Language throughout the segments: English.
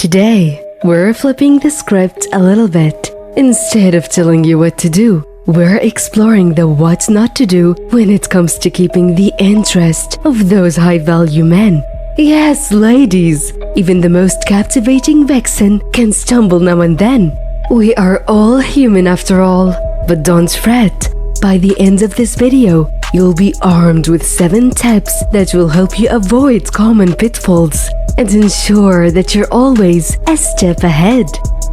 Today, we're flipping the script a little bit. Instead of telling you what to do, we're exploring the what not to do when it comes to keeping the interest of those high-value men. Yes, ladies, even the most captivating vixen can stumble now and then. We are all human after all. But don't fret. By the end of this video, you'll be armed with 7 tips that will help you avoid common pitfalls and ensure that you're always a step ahead.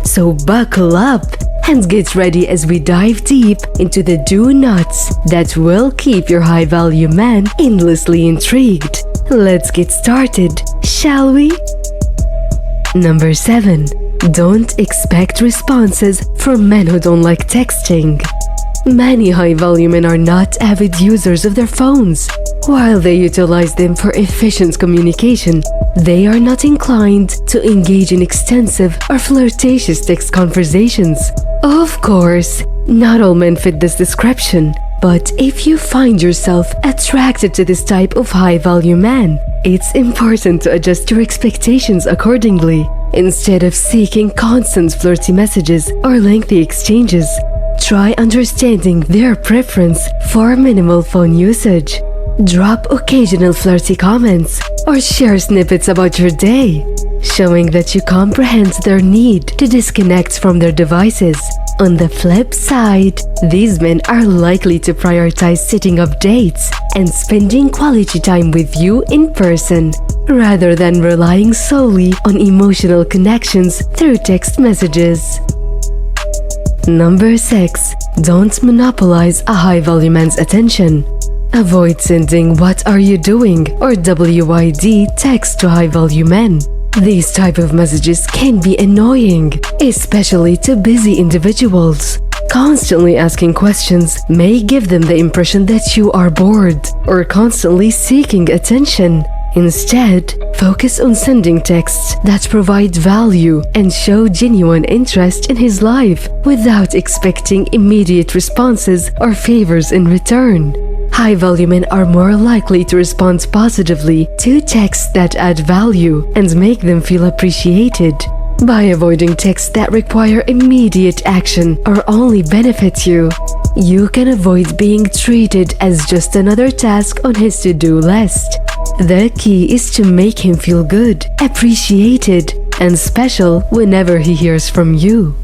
So buckle up and get ready as we dive deep into the do-nots that will keep your high-value man endlessly intrigued. Let's get started, shall we? Number 7. Don't expect responses from men who don't like texting. Many high-value men are not avid users of their phones. While they utilize them for efficient communication, they are not inclined to engage in extensive or flirtatious text conversations. Of course, not all men fit this description, but if you find yourself attracted to this type of high-value man, it's important to adjust your expectations accordingly. Instead of seeking constant flirty messages or lengthy exchanges, try understanding their preference for minimal phone usage. Drop occasional flirty comments or share snippets about your day, showing that you comprehend their need to disconnect from their devices. On the flip side, these men are likely to prioritize setting up dates and spending quality time with you in person, rather than relying solely on emotional connections through text messages. Number 6. Don't monopolize a high-value man's attention. Avoid sending "What are you doing?" or WYD text to high-value men. These type of messages can be annoying, especially to busy individuals. Constantly asking questions may give them the impression that you are bored or constantly seeking attention. Instead, focus on sending texts that provide value and show genuine interest in his life without expecting immediate responses or favors in return. High-value men are more likely to respond positively to texts that add value and make them feel appreciated. By avoiding texts that require immediate action or only benefit you, you can avoid being treated as just another task on his to-do list. The key is to make him feel good, appreciated, and special whenever he hears from you.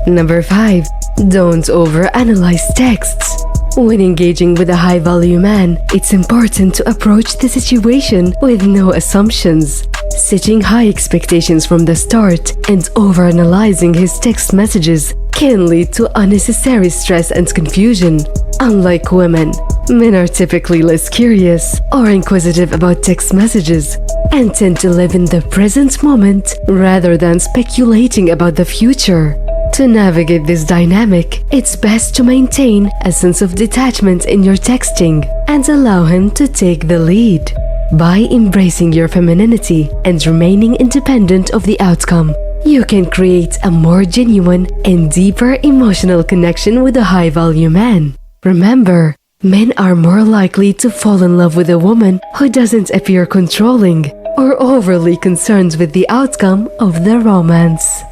Number 5. Don't overanalyze texts. When engaging with a high-value man, it's important to approach the situation with no assumptions. Setting high expectations from the start and overanalyzing his text messages can lead to unnecessary stress and confusion. Unlike women, men are typically less curious or inquisitive about text messages and tend to live in the present moment rather than speculating about the future. To navigate this dynamic, it's best to maintain a sense of detachment in your texting and allow him to take the lead. By embracing your femininity and remaining independent of the outcome, you can create a more genuine and deeper emotional connection with a high-value man. Remember, men are more likely to fall in love with a woman who doesn't appear controlling or overly concerned with the outcome of the romance.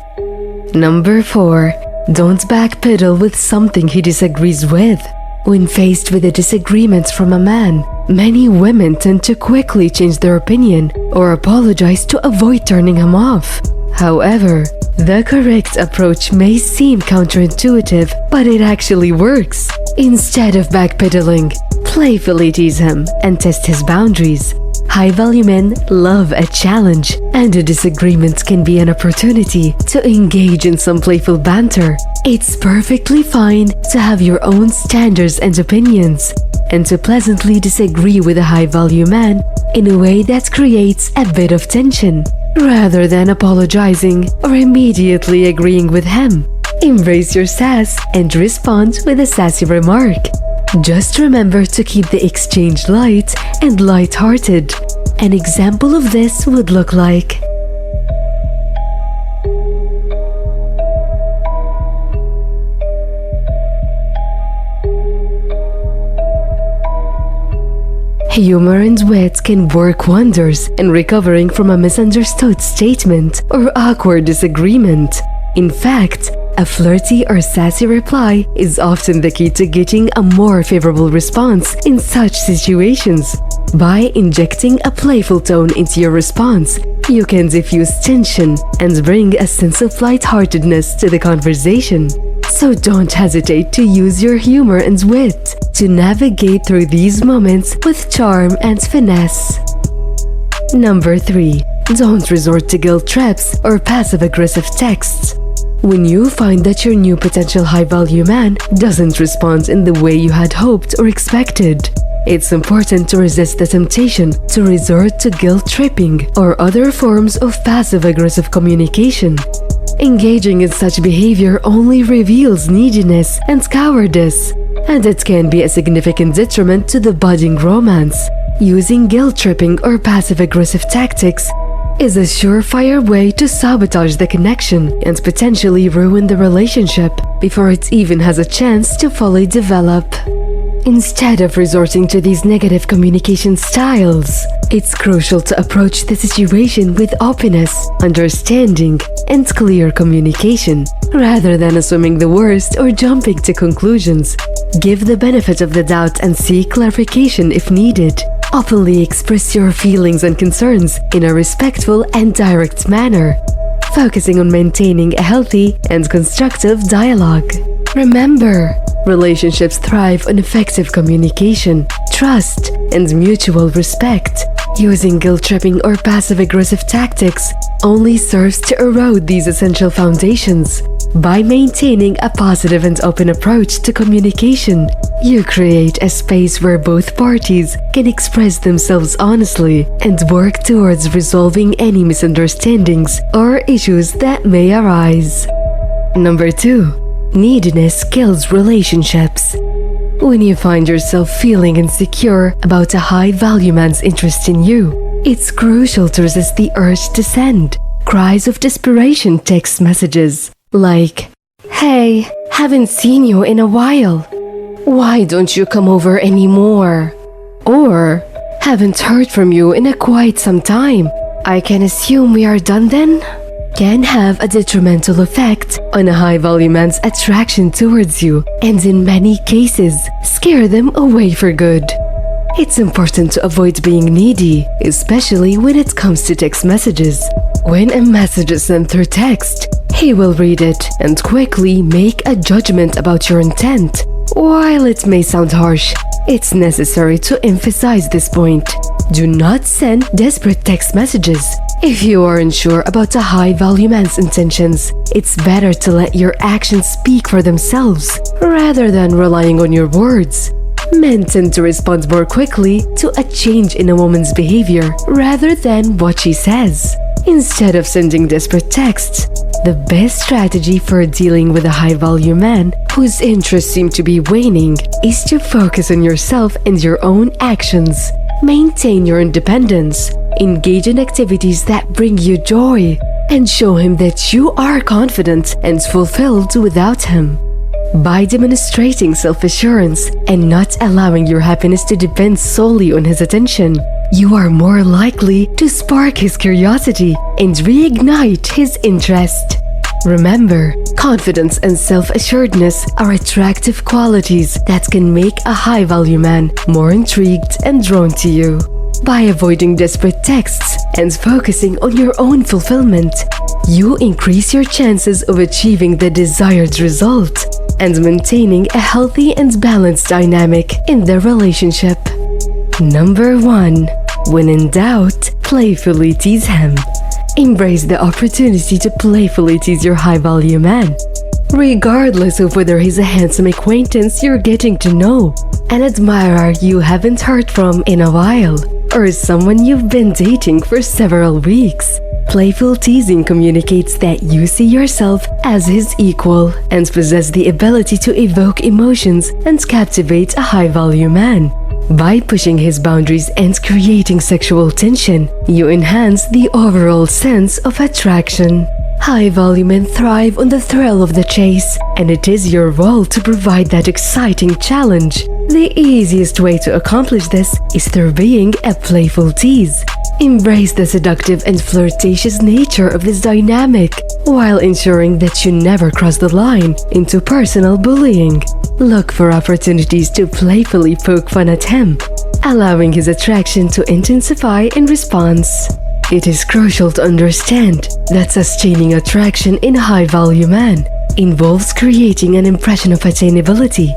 Number 4. Don't backpedal with something he disagrees with. When faced with a disagreement from a man, many women tend to quickly change their opinion or apologize to avoid turning him off. However, the correct approach may seem counterintuitive, but it actually works. Instead of backpedaling, playfully tease him and test his boundaries. High-value men love a challenge, and a disagreement can be an opportunity to engage in some playful banter. It's perfectly fine to have your own standards and opinions, and to pleasantly disagree with a high-value man in a way that creates a bit of tension, rather than apologizing or immediately agreeing with him. Embrace your sass and respond with a sassy remark. Just remember to keep the exchange light and light-hearted. An example of this would look like: Humor and wit can work wonders in recovering from a misunderstood statement or awkward disagreement. In fact, a flirty or sassy reply is often the key to getting a more favorable response in such situations. By injecting a playful tone into your response, you can diffuse tension and bring a sense of lightheartedness to the conversation. So don't hesitate to use your humor and wit to navigate through these moments with charm and finesse. Number 3. Don't resort to guilt trips or passive-aggressive texts. When you find that your new potential high-value man doesn't respond in the way you had hoped or expected, it's important to resist the temptation to resort to guilt-tripping or other forms of passive-aggressive communication. Engaging in such behavior only reveals neediness and cowardice, and it can be a significant detriment to the budding romance. Using guilt-tripping or passive-aggressive tactics is a surefire way to sabotage the connection and potentially ruin the relationship before it even has a chance to fully develop. Instead of resorting to these negative communication styles, it's crucial to approach the situation with openness, understanding, and clear communication, rather than assuming the worst or jumping to conclusions. Give the benefit of the doubt and seek clarification if needed. Openly express your feelings and concerns in a respectful and direct manner, focusing on maintaining a healthy and constructive dialogue. Remember, relationships thrive on effective communication, trust, and mutual respect. Using guilt-tripping or passive-aggressive tactics only serves to erode these essential foundations. By maintaining a positive and open approach to communication, you create a space where both parties can express themselves honestly and work towards resolving any misunderstandings or issues that may arise. Number 2. Neediness kills relationships. When you find yourself feeling insecure about a high-value man's interest in you, it's crucial to resist the urge to send cries of desperation text messages like, "Hey, haven't seen you in a while. Why don't you come over anymore?" Or, "Haven't heard from you in quite some time. I can assume we are done then?" Can have a detrimental effect on a high-value man's attraction towards you, and in many cases, scare them away for good. It's important to avoid being needy, especially when it comes to text messages. When a message is sent through text, he will read it and quickly make a judgment about your intent. While it may sound harsh, it's necessary to emphasize this point. Do not send desperate text messages. If you are unsure about a high-value man's intentions, it's better to let your actions speak for themselves rather than relying on your words. Men tend to respond more quickly to a change in a woman's behavior rather than what she says. Instead of sending desperate texts, the best strategy for dealing with a high-value man whose interests seem to be waning is to focus on yourself and your own actions. Maintain your independence, engage in activities that bring you joy, and show him that you are confident and fulfilled without him. By demonstrating self-assurance and not allowing your happiness to depend solely on his attention, you are more likely to spark his curiosity and reignite his interest. Remember, confidence and self-assuredness are attractive qualities that can make a high-value man more intrigued and drawn to you. By avoiding desperate texts and focusing on your own fulfillment, you increase your chances of achieving the desired result and maintaining a healthy and balanced dynamic in the relationship. Number 1. When in doubt, playfully tease him. Embrace the opportunity to playfully tease your high-value man. Regardless of whether he's a handsome acquaintance you're getting to know, an admirer you haven't heard from in a while, or someone you've been dating for several weeks, playful teasing communicates that you see yourself as his equal and possess the ability to evoke emotions and captivate a high-value man. By pushing his boundaries and creating sexual tension, you enhance the overall sense of attraction. High-value men thrive on the thrill of the chase, and it is your role to provide that exciting challenge. The easiest way to accomplish this is through being a playful tease. Embrace the seductive and flirtatious nature of this dynamic, while ensuring that you never cross the line into personal bullying. Look for opportunities to playfully poke fun at him, allowing his attraction to intensify in response. It is crucial to understand that sustaining attraction in a high-value man involves creating an impression of attainability,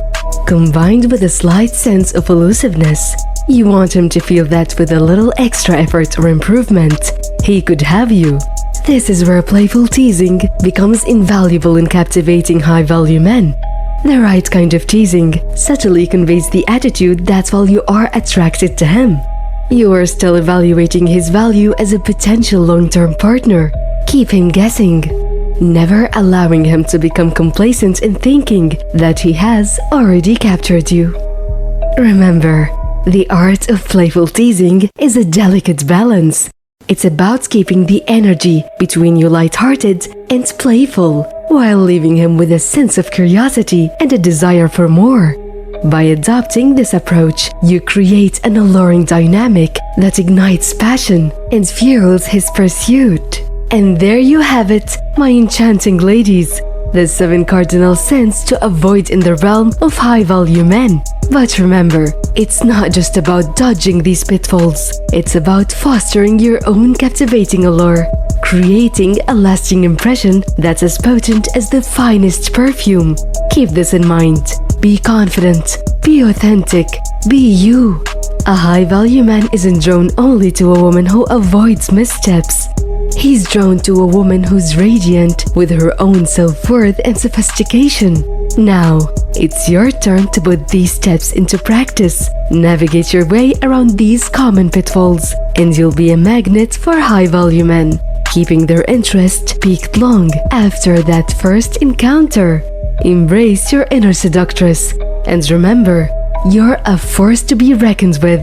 combined with a slight sense of elusiveness. You want him to feel that with a little extra effort or improvement, he could have you. This is where playful teasing becomes invaluable in captivating high-value men. The right kind of teasing subtly conveys the attitude that while you are attracted to him, you are still evaluating his value as a potential long-term partner. Keep him guessing, never allowing him to become complacent in thinking that he has already captured you. Remember, the art of playful teasing is a delicate balance. It's about keeping the energy between you lighthearted and playful, while leaving him with a sense of curiosity and a desire for more. By adopting this approach, you create an alluring dynamic that ignites passion and fuels his pursuit. And there you have it, my enchanting ladies, the 7 cardinal sins to avoid in the realm of high-value men. But remember, it's not just about dodging these pitfalls, it's about fostering your own captivating allure, creating a lasting impression that's as potent as the finest perfume. Keep this in mind. Be confident, be authentic, be you. A high-value man isn't drawn only to a woman who avoids missteps. He's drawn to a woman who's radiant with her own self-worth and sophistication. Now, it's your turn to put these steps into practice. Navigate your way around these common pitfalls, and you'll be a magnet for high-value men, keeping their interest peaked long after that first encounter. Embrace your inner seductress, and remember, you're a force to be reckoned with.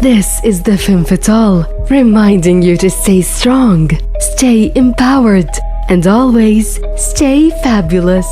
This is the Femme Fatale, reminding you to stay strong, stay empowered, and always stay fabulous.